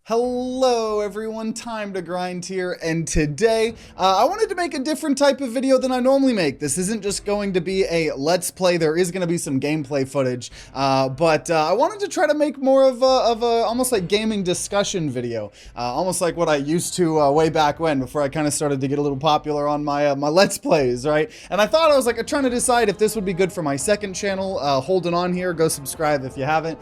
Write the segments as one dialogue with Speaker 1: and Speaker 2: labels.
Speaker 1: Hello everyone, Time to Grind here, and today I wanted to make a different type of video than I normally make. This isn't just going to be a let's play, there is going to be some gameplay footage, but I wanted to try to make more of a almost like gaming discussion video, almost like what I used to way back when, before I kind of started to get a little popular on my my let's plays, right? And I thought I was like trying to decide if this would be good for my second channel, holding on here, go subscribe if you haven't,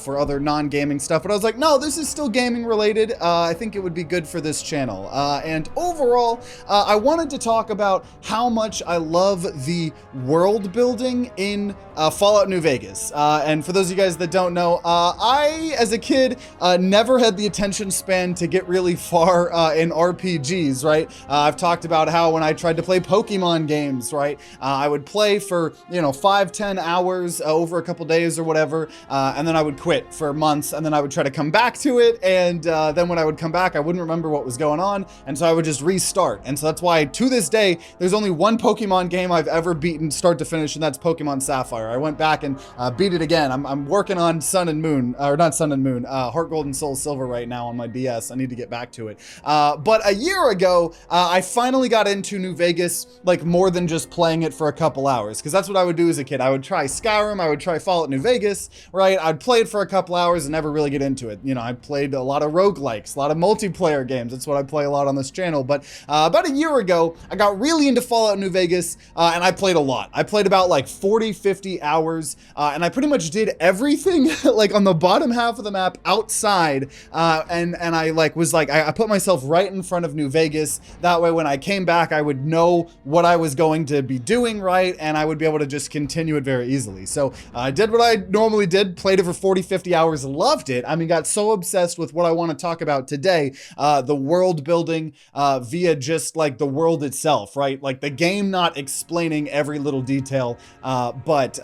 Speaker 1: for other non-gaming stuff, but I was like, no, this is still gaming related. I think it would be good for this channel. And overall, I wanted to talk about how much I love the world building in Fallout New Vegas. And for those of you guys that don't know, I, as a kid, never had the attention span to get really far in RPGs, right? I've talked about how when I tried to play Pokemon games, right, I would play for, 5-10 hours over a couple days or whatever, and then I would quit for months, and then I would try to come back to it, and then when I would come back, I wouldn't remember what was going on, and so I would just restart. And so that's why, to this day, there's only one Pokemon game I've ever beaten start to finish, and that's Pokemon Sapphire. I went back and beat it again. I'm working on Sun and Moon, or not Sun and Moon, Heart Gold and Soul Silver right now on my DS. I need to get back to it. But a year ago, I finally got into New Vegas, like more than just playing it for a couple hours, because that's what I would do as a kid. I would try Skyrim, I would try Fallout New Vegas, right? I'd play it for a couple hours and never really get into it. I played a lot of roguelikes, a lot of multiplayer games. That's what I play a lot on this channel. But about a year ago, I got really into Fallout New Vegas, and I played a lot. I played about like 40, 50 hours, and I pretty much did everything like on the bottom half of the map outside, and I I put myself right in front of New Vegas. That way, when I came back, I would know what I was going to be doing, right, and I would be able to just continue it very easily. So I did what I normally did, played it for 40, 50 hours, loved it. I mean, got so obsessed with what I want to talk about today, the world building via just like the world itself, right? Like the game not explaining every little detail, but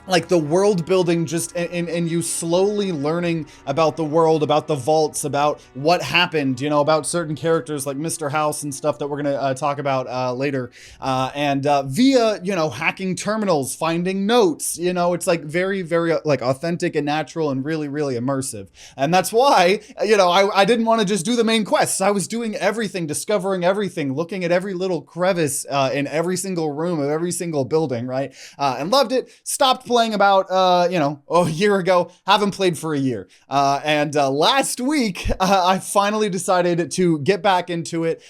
Speaker 1: like the world building just and you slowly learning about the world, about the vaults, about what happened, about certain characters like Mr. House and stuff that we're gonna talk about later, and via hacking terminals, finding notes. It's like very, very like authentic and natural and really, really immersive. And that's why I didn't want to just do the main quests. I was doing everything, discovering everything, looking at every little crevice in every single room of every single building, right? And loved it. Stopped playing about a year ago. Haven't played for a year, and last week I finally decided to get back into it,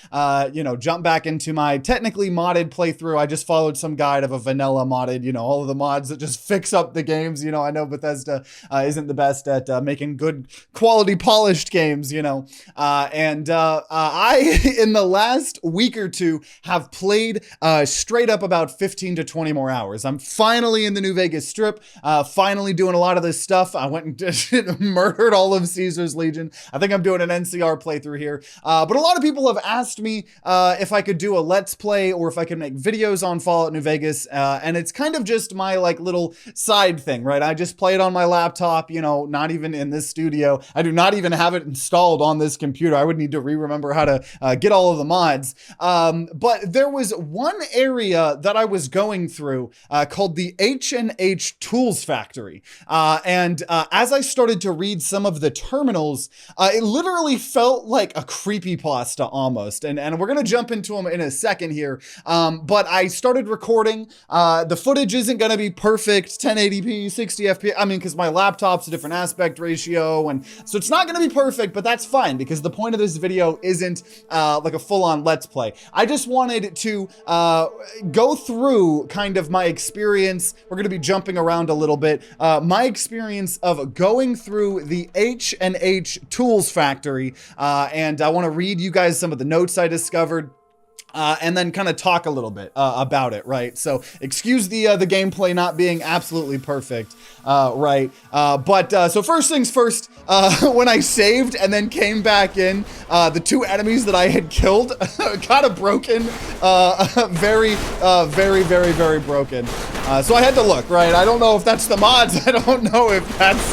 Speaker 1: jump back into my technically modded playthrough. I just followed some guide of a vanilla modded, all of the mods that just fix up the games. I know Bethesda isn't the best at making good quality polished games, and I in the last week or two have played straight up about 15 to 20 more hours. I'm finally in the New Vegas Strip, finally doing a lot of this stuff. I went and just murdered all of Caesar's Legion. I think I'm doing an NCR playthrough here, but a lot of people have asked me if I could do a let's play or if I could make videos on Fallout New Vegas, and it's kind of just my like little side thing, right? I just play it on my laptop, not even in this studio. I do not even have it installed on this computer. I would need to remember how to get all of the mods, but there was one area that I was going through called the H&H Tools Factory, and as I started to read some of the terminals, it literally felt like a creepypasta almost, and we're gonna jump into them in a second here, but I started recording. The footage isn't gonna be perfect 1080p 60 fps, I mean, because my laptop's a different aspect ratio, and so it's not gonna be perfect, but that's fine because the point of this video isn't like a full-on let's play. I just wanted to go through kind of my experience. We're gonna be jumping around a little bit. My experience of going through the H&H Tools Factory, and I want to read you guys some of the notes I discovered. And then kind of talk a little bit about it, right? So excuse the gameplay not being absolutely perfect, right? But so first things first, when I saved and then came back in, the two enemies that I had killed kind of broken, very, very, very broken. So I had to look, right? I don't know if that's the mods. I don't know if that's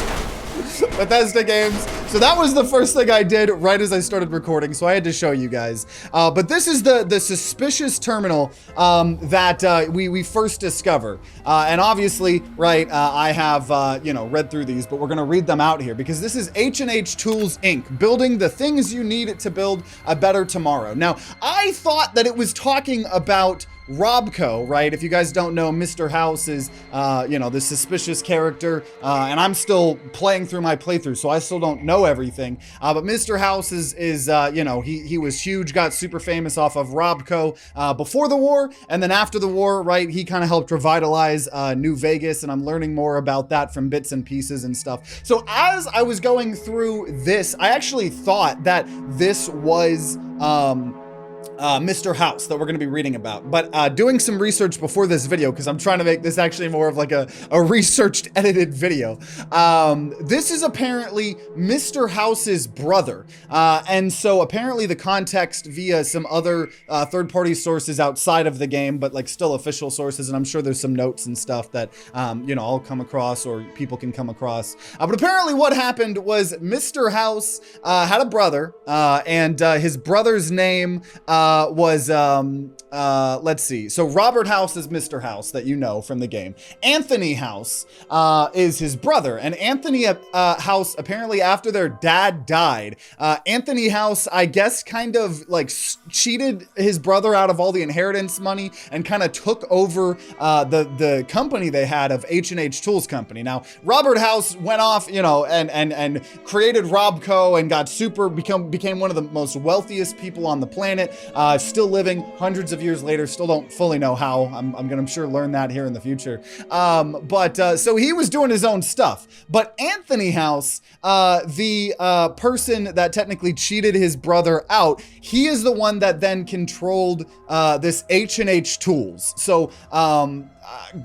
Speaker 1: Bethesda games. So that was the first thing I did right as I started recording, so I had to show you guys. But this is the suspicious terminal that we first discover. And obviously, right, I have, you know, read through these, but we're going to read them out here because this is H&H Tools, Inc., building the things you need to build a better tomorrow. Now, I thought that it was talking about Robco, right? If you guys don't know, Mr. House is, you know, the suspicious character, and I'm still playing through my playthrough, so I still don't know everything. But Mr. House is you know, he was huge, got super famous off of Robco before the war, and then after the war, right? He kind of helped revitalize New Vegas, and I'm learning more about that from bits and pieces and stuff. So as I was going through this, I actually thought that this was Mr. House that we're going to be reading about, but doing some research before this video, because I'm trying to make this actually more of like a researched edited video. This is apparently Mr. House's brother, and so apparently the context via some other third-party sources outside of the game, but like still official sources, and I'm sure there's some notes and stuff that you know, I'll come across or people can come across. But apparently what happened was Mr. House had a brother, and his brother's name was, let's see. So Robert House is Mr. House that you know from the game. Anthony House is his brother. And Anthony House, apparently after their dad died, Anthony House, I guess, kind of like cheated his brother out of all the inheritance money and kind of took over the company they had of H&H Tools Company. Now, Robert House went off, you know, and created Robco and got became one of the most wealthiest people on the planet. Still living hundreds of years later, still don't fully know how. I'm sure learn that here in the future. So he was doing his own stuff. But Anthony House, the person that technically cheated his brother out, he is the one that then controlled this H&H Tools. So a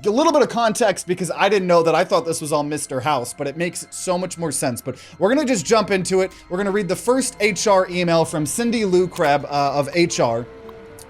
Speaker 1: little bit of context, because I didn't know that. I thought this was all Mr. House, but it makes so much more sense. But we're going to just jump into it. We're going to read the first HR email from Cindy Lou Krebs of HR.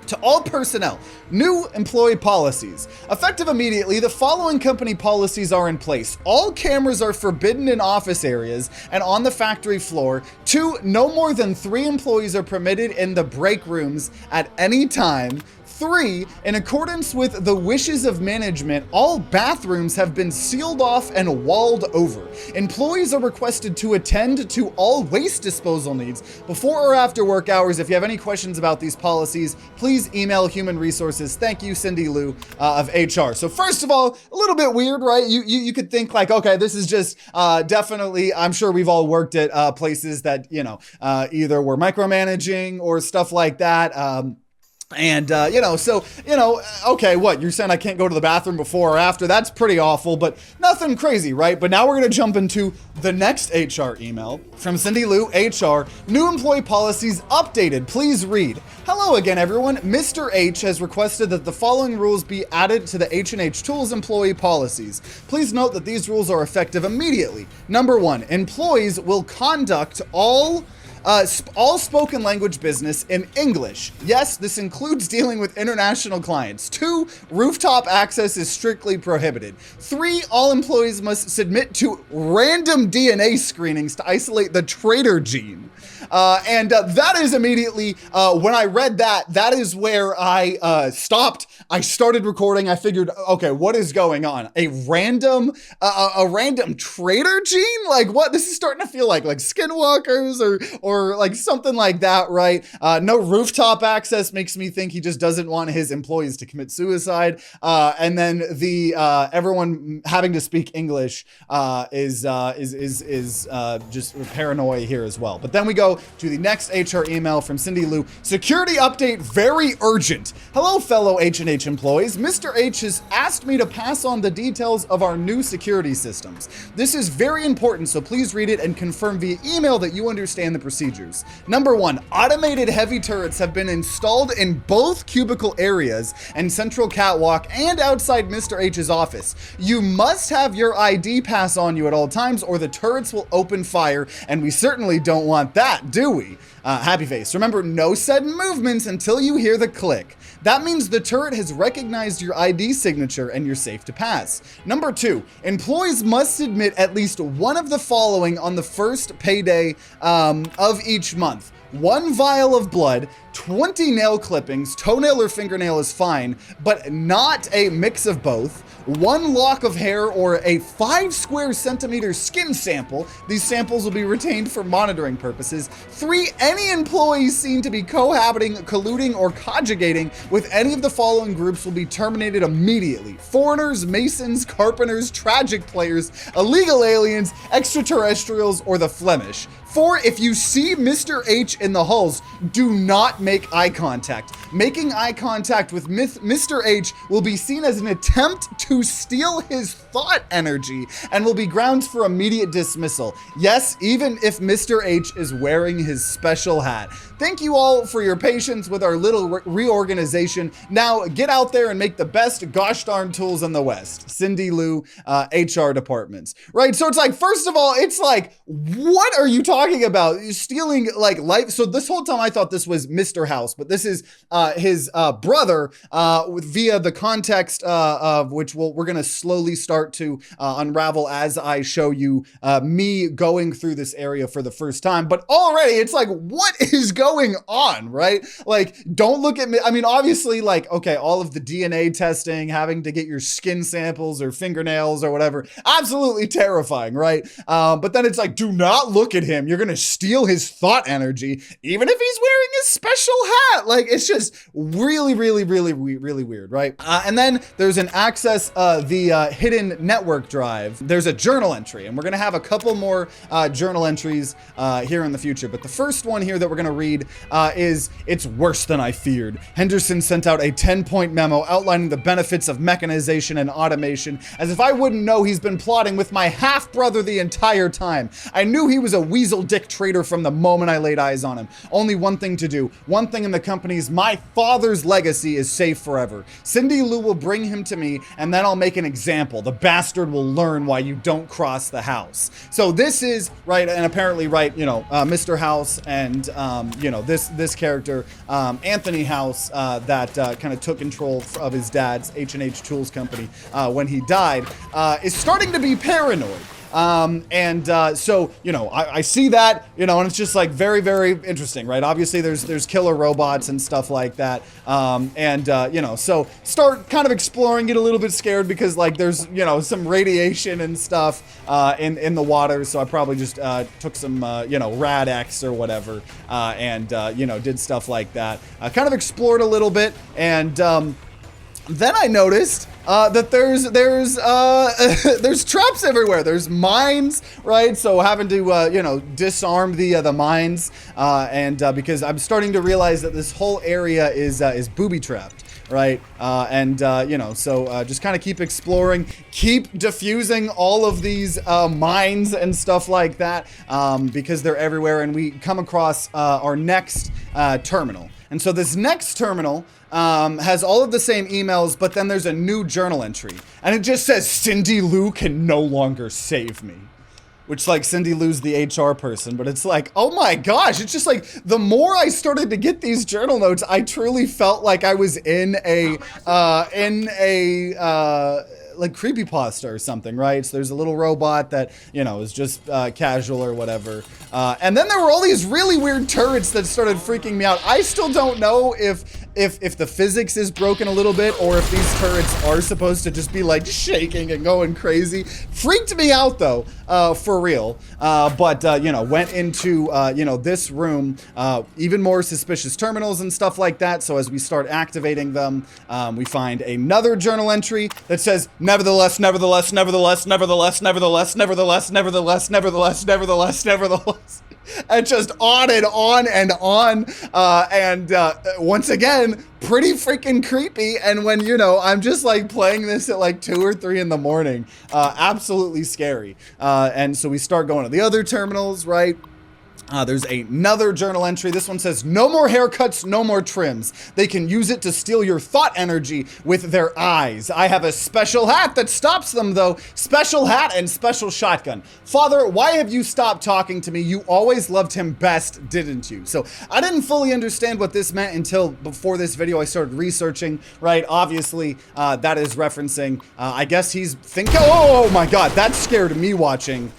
Speaker 1: To all personnel, new employee policies. Effective immediately, the following company policies are in place. All cameras are forbidden in office areas and on the factory floor. 2, no more than 3 employees are permitted in the break rooms at any time. 3, in accordance with the wishes of management, all bathrooms have been sealed off and walled over. Employees are requested to attend to all waste disposal needs before or after work hours. If you have any questions about these policies, please email Human Resources. Thank you, Cindy Lou of HR. So first of all, a little bit weird, right? You could think like, okay, this is just definitely, I'm sure we've all worked at places that, you know, either were micromanaging or stuff like that. And, you know, so, you know, okay, what, you're saying I can't go to the bathroom before or after? That's pretty awful, but nothing crazy, right? But now we're going to jump into the next HR email from Cindy Lou, HR. New employee policies updated. Please read. Hello again, everyone. Mr. H has requested that the following rules be added to the H&H Tools employee policies. Please note that these rules are effective immediately. Number 1, employees will conduct all spoken language business in English. Yes, this includes dealing with international clients. 2, rooftop access is strictly prohibited. 3, all employees must submit to random DNA screenings to isolate the traitor gene. That is immediately, when I read that, that is where I stopped. I started recording. I figured, okay, what is going on? A random traitor gene? Like what? This is starting to feel like skinwalkers or like something like that, right? No rooftop access makes me think he just doesn't want his employees to commit suicide. And then the everyone having to speak English is just paranoia here as well. But then we go to the next HR email from Cindy Lou. Security update, very urgent. Hello, fellow H&H employees. Mr. H has asked me to pass on the details of our new security systems. This is very important, so please read it and confirm via email that you understand the procedures. Number 1, automated heavy turrets have been installed in both cubicle areas and central catwalk and outside Mr. H's office. You must have your ID pass on you at all times or the turrets will open fire, and we certainly don't want that, do we? Happy face. Remember, no sudden movements until you hear the click. That means the turret has recognized your ID signature and you're safe to pass. Number 2, employees must admit at least one of the following on the first payday of each month. 1 vial of blood, 20 nail clippings, toenail or fingernail is fine, but not a mix of both. 1 lock of hair or a 5 square centimeter skin sample. These samples will be retained for monitoring purposes. 3, any employees seen to be cohabiting, colluding, or conjugating with any of the following groups will be terminated immediately. Foreigners, masons, carpenters, tragic players, illegal aliens, extraterrestrials, or the Flemish. 4, if you see Mr. H in the halls, do not make eye contact. Making eye contact with Mr. H will be seen as an attempt to steal his thought energy and will be grounds for immediate dismissal. Yes, even if Mr. H is wearing his special hat. Thank you all for your patience with our little reorganization. Now get out there and make the best gosh darn tools in the West. Cindy Lou, HR departments. Right, so it's like, first of all, it's like, what are you talking about? You're stealing like life. So this whole time I thought this was Mr. House, but this is his brother via the context of which we're going to slowly start to unravel as I show you me going through this area for the first time. But already it's like, what is going on, right? Like, don't look at me. I mean, obviously, like, okay, all of the DNA testing, having to get your skin samples or fingernails or whatever, absolutely terrifying, right? But then it's like, do not look at him. You're going to steal his thought energy, even if he's wearing his special hat. Like, it's just really, really, really, really weird, right? And then there's an access the hidden network drive. There's a journal entry, and we're going to have a couple more journal entries here in the future. But the first one here that we're going to read is, it's worse than I feared. Henderson sent out a 10-point memo outlining the benefits of mechanization and automation, as if I wouldn't know he's been plotting with my half-brother the entire time. I knew he was a weasel dick traitor from the moment I laid eyes on him. Only one thing to do. One thing in the company's my father's legacy is safe forever. Cindy Lou will bring him to me, and then I'll make an example. The bastard will learn why you don't cross the house. So this is, right, and apparently, right, you know, Mr. House and, you know, this character, Anthony House, that kind of took control of his dad's H&H Tools Company when he died, is starting to be paranoid. So, you know, I see that, you know, and it's just like very, very interesting, right? Obviously there's killer robots and stuff like that. You know, so start kind of exploring, get a little bit scared because like there's, you know, some radiation and stuff, in the water. So I probably just, took some, you know, Rad X or whatever, you know, did stuff like that. Kind of explored a little bit and, then I noticed that there's traps everywhere. There's mines, right? So having to you know, disarm the mines, because I'm starting to realize that this whole area is booby trapped. Right, you know, so just kind of keep exploring, keep diffusing all of these mines and stuff like that, because they're everywhere, and we come across our next terminal. And so this next terminal has all of the same emails, but then there's a new journal entry, and it just says Cindy Lou can no longer save me. Which, like, Cindy Lou's the HR person, but it's like, oh my gosh, it's just like, the more I started to get these journal notes, I truly felt like I was in a like creepypasta or something, right? So there's a little robot that, you know, is just casual or whatever. And then there were all these really weird turrets that started freaking me out. I still don't know if the physics is broken a little bit or if these turrets are supposed to just be like shaking and going crazy. Freaked me out though, for real. You know, went into, you know, this room, even more suspicious terminals and stuff like that. So as we start activating them, we find another journal entry that says, nevertheless, nevertheless, nevertheless, nevertheless, nevertheless, nevertheless, nevertheless, nevertheless, nevertheless, nevertheless. And just on and on and on. Once again, pretty freaking creepy. And when, you know, I'm just like playing this at like 2 or 3 in the morning, absolutely scary. And so we start going to the other terminals, right? There's another journal entry. This one says, no more haircuts, no more trims. They can use it to steal your thought energy with their eyes. I have a special hat that stops them though. Special hat and special shotgun. Father, why have you stopped talking to me? You always loved him best, didn't you? So I didn't fully understand what this meant until before this video I started researching, right? Obviously, that is referencing, I guess he's thinking, oh my God, that scared me watching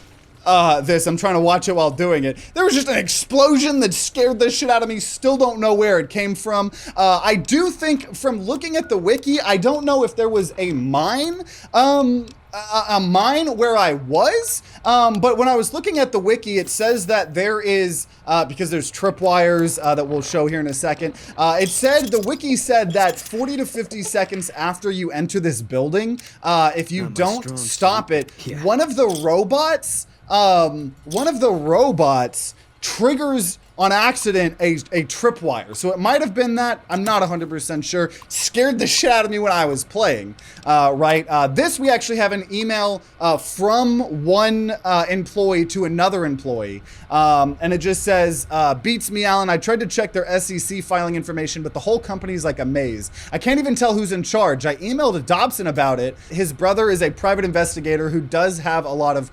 Speaker 1: this. I'm trying to watch it while doing it. There was just an explosion that scared the shit out of me. Still don't know where it came from. I do think from looking at the wiki, I don't know if there was a mine, a mine where I was, but when I was looking at the wiki, it says that there is, because there's tripwires that we'll show here in a second, it said, the wiki said that 40 to 50 seconds after you enter this building, if you don't stop it, one of the robots triggers on accident a tripwire. So it might have been that. I'm not 100% sure. Scared the shit out of me when I was playing, right? This, we actually have an email from one employee to another employee. And it just says, beats me, Alan. I tried to check their SEC filing information, but the whole company's like a maze. I can't even tell who's in charge. I emailed Dobson about it. His brother is a private investigator who does have a lot of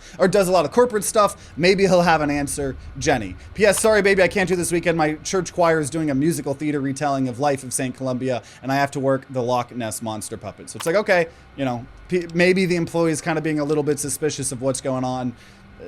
Speaker 1: corporate stuff. Maybe he'll have an answer. Jenny. P.S. Sorry, baby, I can't do this weekend. My church choir is doing a musical theater retelling of Life of St. Columbia, and I have to work the Loch Ness Monster puppet. So it's like, okay, you know, maybe the employee is kind of being a little bit suspicious of what's going on.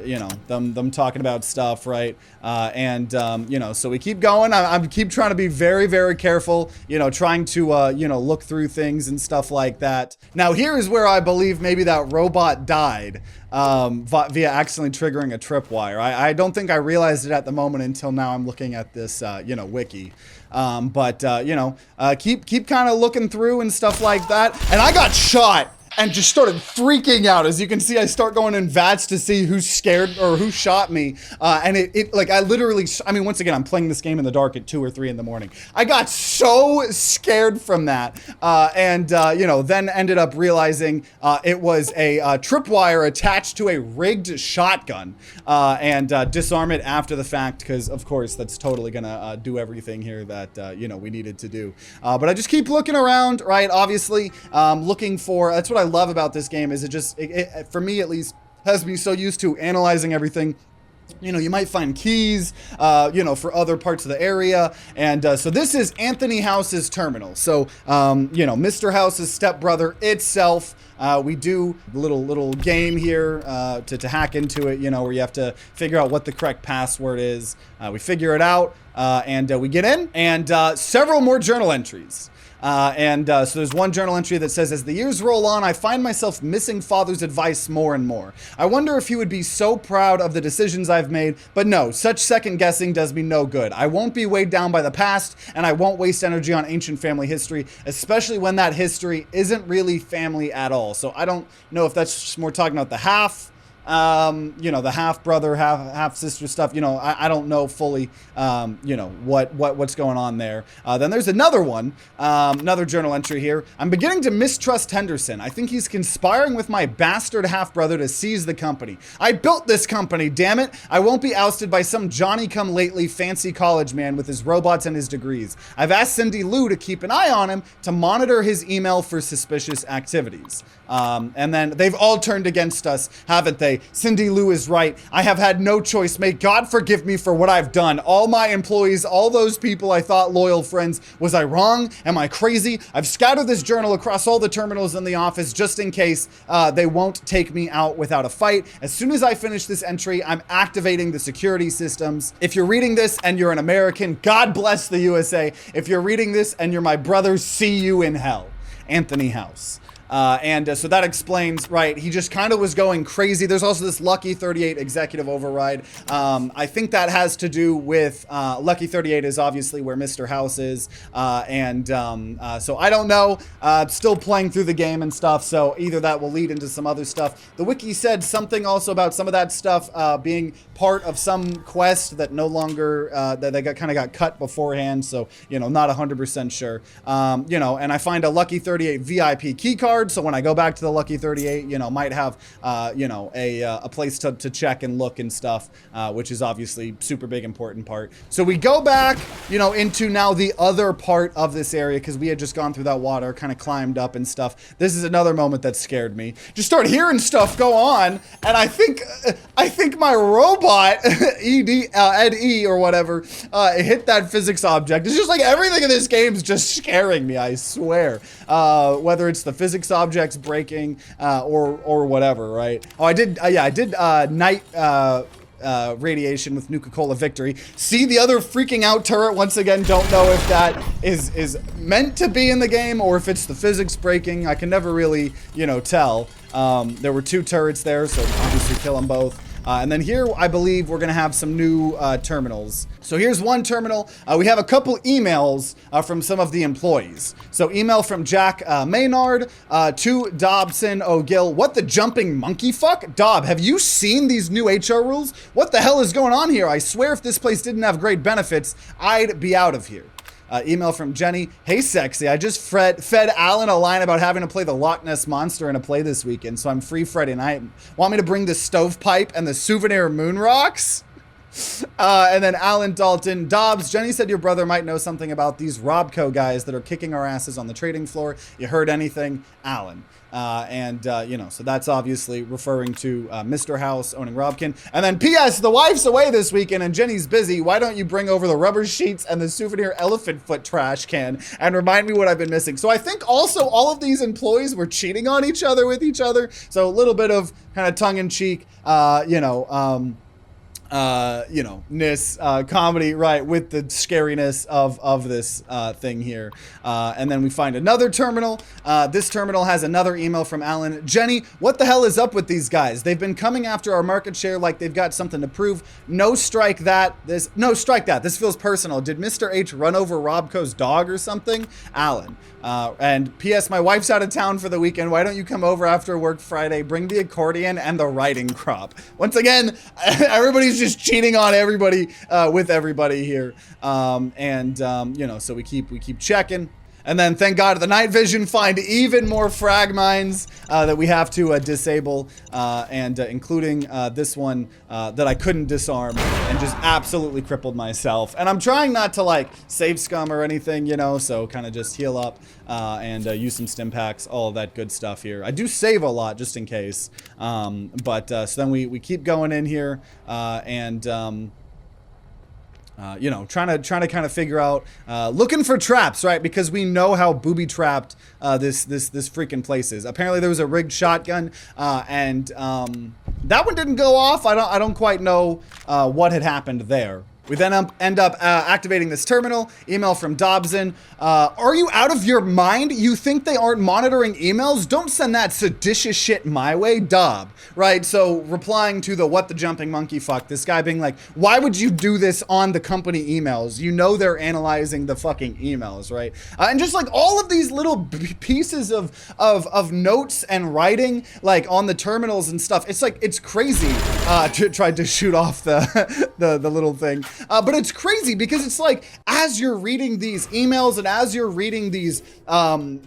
Speaker 1: You know, them talking about stuff, right? You know, so we keep going. I keep trying to be very, very careful, you know, trying to, you know, look through things and stuff like that. Now, here is where I believe maybe that robot died via accidentally triggering a tripwire. I don't think I realized it at the moment until now I'm looking at this, you know, wiki. You know, keep kind of looking through and stuff like that. And I got shot and just started freaking out. As you can see, I start going in VATS to see who's scared or who shot me. And it like, I literally, I mean, once again, I'm playing this game in the dark at 2 or 3 in the morning. I got so scared from that. You know, then ended up realizing it was a tripwire attached to a rigged shotgun and disarm it after the fact, because of course that's totally gonna do everything here that, you know, we needed to do. But I just keep looking around, right? Obviously, looking for, that's what I love about this game, is it for me at least, has me so used to analyzing everything. You know, you might find keys, you know, for other parts of the area. And so this is Anthony House's terminal. So, you know, Mr. House's stepbrother itself. We do a little game here to hack into it, you know, where you have to figure out what the correct password is. We figure it out and we get in, and several more journal entries. So there's one journal entry that says, as the years roll on, I find myself missing father's advice more and more. I wonder if he would be so proud of the decisions I've made, but no, such second guessing does me no good. I won't be weighed down by the past, and I won't waste energy on ancient family history, especially when that history isn't really family at all. So I don't know if that's just more talking about the half, you know, the half brother, half sister stuff. You know, I don't know fully, you know, what's going on there. Then there's another one, another journal entry here. I'm beginning to mistrust Henderson. I think he's conspiring with my bastard half brother to seize the company. I built this company, damn it. I won't be ousted by some Johnny-come-lately fancy college man with his robots and his degrees. I've asked Cindy Lou to keep an eye on him to monitor his email for suspicious activities. And then they've all turned against us, haven't they? Cindy Lou is right. I have had no choice. May God forgive me for what I've done. All my employees, all those people I thought loyal friends. Was I wrong? Am I crazy? I've scattered this journal across all the terminals in the office just in case they won't take me out without a fight. As soon as I finish this entry, I'm activating the security systems. If you're reading this and you're an American, God bless the USA. If you're reading this and you're my brother, see you in hell. Anthony House. So that explains, right, he just kind of was going crazy. There's also this Lucky 38 executive override. I think that has to do with, Lucky 38 is obviously where Mr. House is. So I don't know, still playing through the game and stuff. So either that will lead into some other stuff. The wiki said something also about some of that stuff, being part of some quest that no longer, that they kind of got cut beforehand. So, you know, not 100% sure. You know, and I find a Lucky 38 VIP key card. card, so when I go back to the Lucky 38, you know, might have, you know, a place to check and look and stuff, which is obviously super big, important part. So we go back, you know, into now the other part of this area, because we had just gone through that water, kind of climbed up and stuff. This is another moment that scared me. Just start hearing stuff go on, and I think my robot, Ed E or whatever, hit that physics object. It's just like everything in this game is just scaring me, I swear. Whether it's the physics objects breaking, or whatever, right? Oh, I did night radiation with Nuka-Cola Victory. See the other freaking out turret once again. Don't know if that is meant to be in the game or if it's the physics breaking. I can never really, you know, tell. There were 2 turrets there, so obviously kill them both. And then here, I believe we're going to have some new terminals. So here's one terminal. We have a couple emails from some of the employees. So email from Jack Maynard to Dobson O'Gill. What the jumping monkey fuck? Dob, have you seen these new HR rules? What the hell is going on here? I swear if this place didn't have great benefits, I'd be out of here. Email from Jenny. Hey, sexy. I just fed Alan a line about having to play the Loch Ness Monster in a play this weekend, so I'm free Friday night. Want me to bring the stovepipe and the souvenir moon rocks? And then Alan Dalton. Dobbs, Jenny said your brother might know something about these Robco guys that are kicking our asses on the trading floor. You heard anything? Alan. You know, so that's obviously referring to Mr. House owning Robkin. And then P.S. The wife's away this weekend and Jenny's busy. Why don't you bring over the rubber sheets and the souvenir elephant foot trash can and remind me what I've been missing? So I think also all of these employees were cheating on each other with each other. So a little bit of kind of tongue-in-cheek, comedy, right, with the scariness of this thing here. And then we find another terminal. This terminal has another email from Alan. Jenny, what the hell is up with these guys? They've been coming after our market share like they've got something to prove. No, strike that. This feels personal. Did Mr. H run over Robco's dog or something? Alan. And P.S. My wife's out of town for the weekend. Why don't you come over after work Friday? Bring the accordion and the riding crop. Once again, everybody's just cheating on everybody with everybody here. You know, so we keep checking. And then, thank God, the night vision find even more frag mines that we have to disable, including this one that I couldn't disarm and just absolutely crippled myself. And I'm trying not to, like, save scum or anything, you know, so kind of just heal up use some stim packs, all of that good stuff here. I do save a lot just in case. So then we keep going in here you know, trying to kind of figure out, looking for traps, right? Because we know how booby trapped this freaking place is. Apparently there was a rigged shotgun, that one didn't go off. I don't quite know what had happened there. We then end up activating this terminal. Email from Dobson. Are you out of your mind? You think they aren't monitoring emails? Don't send that seditious shit my way, Dob. Right, so replying to the what the jumping monkey fuck, this guy being like, why would you do this on the company emails? You know they're analyzing the fucking emails, right? And just like all of these little pieces of notes and writing, like on the terminals and stuff, it's like, it's crazy. Tried to shoot off the little thing. But it's crazy because it's like, as you're reading these emails and as you're reading these, journal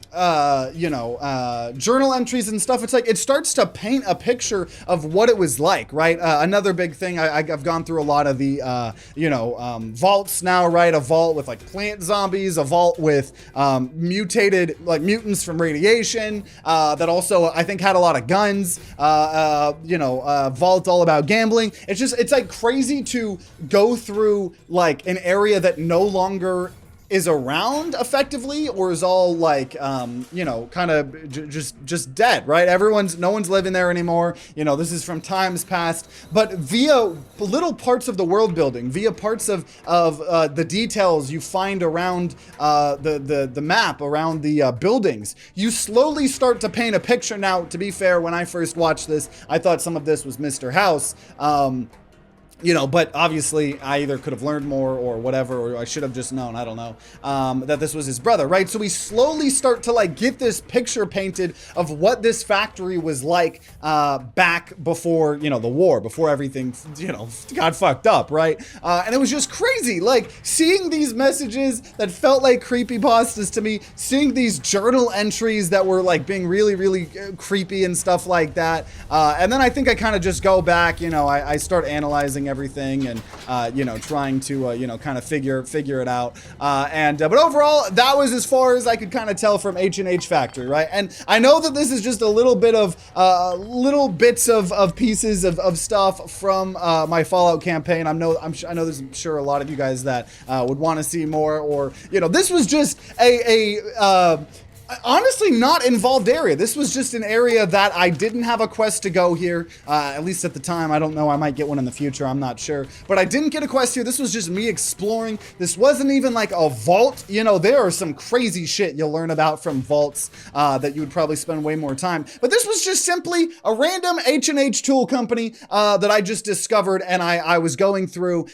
Speaker 1: entries and stuff, it's like, it starts to paint a picture of what it was like, right? Another big thing, I've gone through a lot of the, vaults now, right? A vault with like plant zombies, a vault with mutated, like mutants from radiation, that also, I think, had a lot of guns, vault all about gambling. It's like crazy to go through like an area that no longer is around effectively, or is all like, kind of just dead, right? No one's living there anymore. You know, this is from times past, but via little parts of the world building, via parts of the details you find around the map, around the buildings, you slowly start to paint a picture. Now, to be fair, when I first watched this, I thought some of this was Mr. House. you know, but obviously I either could have learned more or whatever, or I should have just known, I don't know, that this was his brother, right? So we slowly start to like get this picture painted of what this factory was like back before, you know, the war, before everything, you know, got fucked up, right? And it was just crazy, like seeing these messages that felt like creepypastas to me, seeing these journal entries that were like being really, really creepy and stuff like that. And then I think I kind of just go back, you know, I start analyzing everything and you know, trying to you know, kind of figure it out, but overall that was as far as I could kind of tell from H&H Factory, right? And I know that this is just a little bit of little bits of pieces of stuff from my Fallout campaign. I know there's sure a lot of you guys that would want to see more, or you know, this was just honestly not involved area. This was just an area that I didn't have a quest to go here, at least at the time. I don't know, I might get one in the future, I'm not sure, but I didn't get a quest here. This was just me exploring. This wasn't even like a vault. You know, there are some crazy shit you'll learn about from vaults that you would probably spend way more time, but this was just simply a random H&H tool company that I just discovered, and I was going through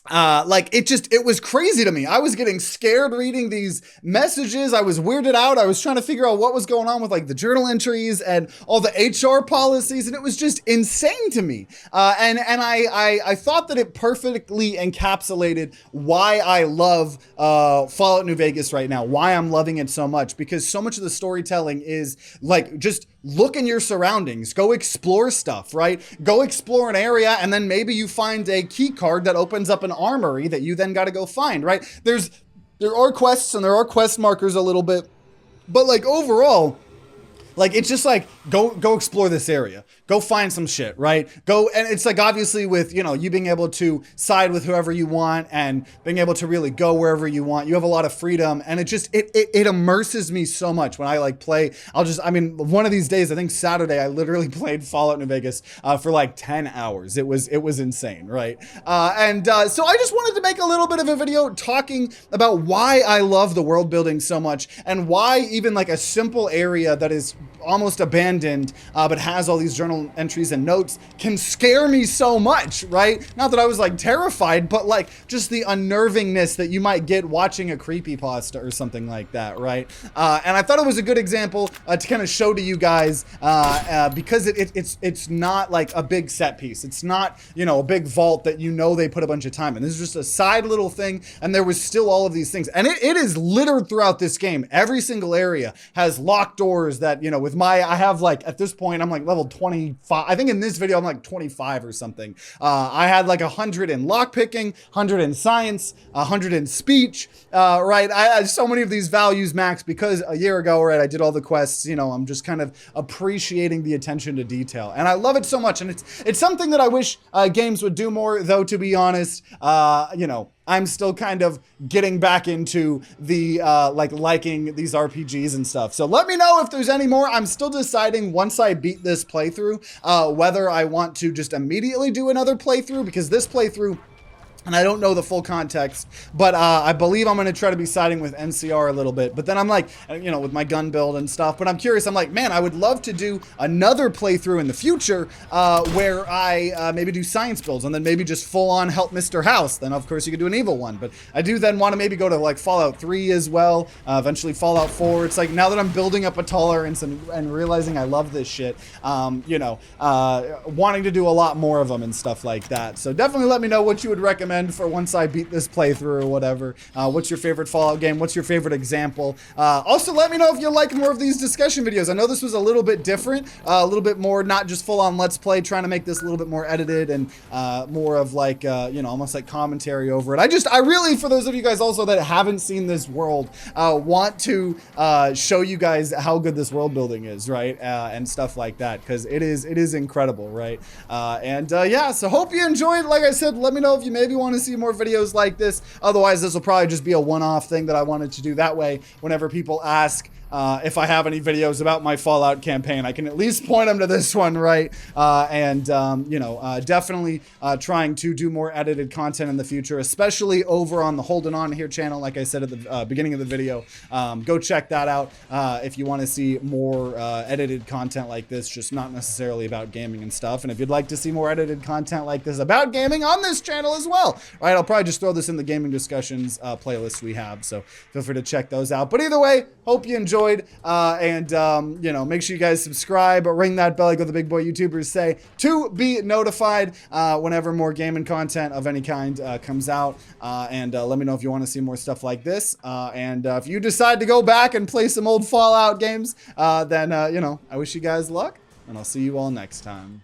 Speaker 1: like it was crazy to me. I was getting scared reading these messages. I was weirded out. I was trying to figure out what was going on with like the journal entries and all the HR policies, and it was just insane to me. And I thought that it perfectly encapsulated why I love Fallout New Vegas right now, why I'm loving it so much, because so much of the storytelling is like just look in your surroundings, go explore stuff, right? Go explore an area, and then maybe you find a key card that opens up an armory that you then got to go find, right? There are quests and there are quest markers a little bit, but like overall, like it's just like go explore this area, go find some shit, right? Go, and it's like obviously with, you know, you being able to side with whoever you want and being able to really go wherever you want, you have a lot of freedom, and it just it immerses me so much when I like play. I mean, one of these days, I think Saturday, I literally played Fallout New Vegas for like 10 hours. It was insane, right? So I just wanted to make a little bit of a video talking about why I love the world building so much, and why even like a simple area that is almost abandoned, but has all these journal entries and notes can scare me so much, right? Not that I was like terrified, but like just the unnervingness that you might get watching a creepypasta or something like that, right? And I thought it was a good example to kind of show to you guys, because it's not like a big set piece. It's not, you know, a big vault that you know they put a bunch of time in. This is just a side little thing, and there was still all of these things. And it is littered throughout this game. Every single area has locked doors that, you know, with I have like, at this point, I'm like level 25. I think in this video, I'm like 25 or something. I had like 100 in lockpicking, 100 in science, 100 in speech, right? I had so many of these values max because a year ago, right, I did all the quests. You know, I'm just kind of appreciating the attention to detail, and I love it so much. And it's something that I wish games would do more, though, to be honest. You know, I'm still kind of getting back into the like liking these RPGs and stuff. So let me know if there's any more. I'm still deciding once I beat this playthrough whether I want to just immediately do another playthrough, because this playthrough, and I don't know the full context, but I believe I'm going to try to be siding with NCR a little bit. But then I'm like, you know, with my gun build and stuff. But I'm curious. I'm like, man, I would love to do another playthrough in the future where I maybe do science builds and then maybe just full on help Mr. House. Then, of course, you could do an evil one. But I do then want to maybe go to like Fallout 3 as well. Eventually Fallout 4. It's like now that I'm building up a tolerance and realizing I love this shit, you know, wanting to do a lot more of them and stuff like that. So definitely let me know what you would recommend for once I beat this playthrough or whatever. What's your favorite Fallout game? What's your favorite example? Also, let me know if you like more of these discussion videos. I know this was a little bit different, a little bit more not just full on Let's Play, trying to make this a little bit more edited and more of like, you know, almost like commentary over it. I really, for those of you guys also that haven't seen this world, want to show you guys how good this world building is, right? And stuff like that, because it is incredible, right? Yeah, so hope you enjoyed. Like I said, let me know if you maybe want to see more videos like this. Otherwise, this will probably just be a one-off thing that I wanted to do. That way, whenever people ask, if I have any videos about my Fallout campaign, I can at least point them to this one, right? Definitely trying to do more edited content in the future, especially over on the Holding On Here channel. Like I said at the beginning of the video, go check that out if you want to see more edited content like this, just not necessarily about gaming and stuff. And if you'd like to see more edited content like this about gaming on this channel as well, right? I'll probably just throw this in the gaming discussions playlist we have, so feel free to check those out. But either way, hope you enjoyed, make sure you guys subscribe, ring that bell like what the big boy YouTubers say, to be notified whenever more gaming content of any kind comes out, and let me know if you want to see more stuff like this, and if you decide to go back and play some old Fallout games, then I wish you guys luck, and I'll see you all next time.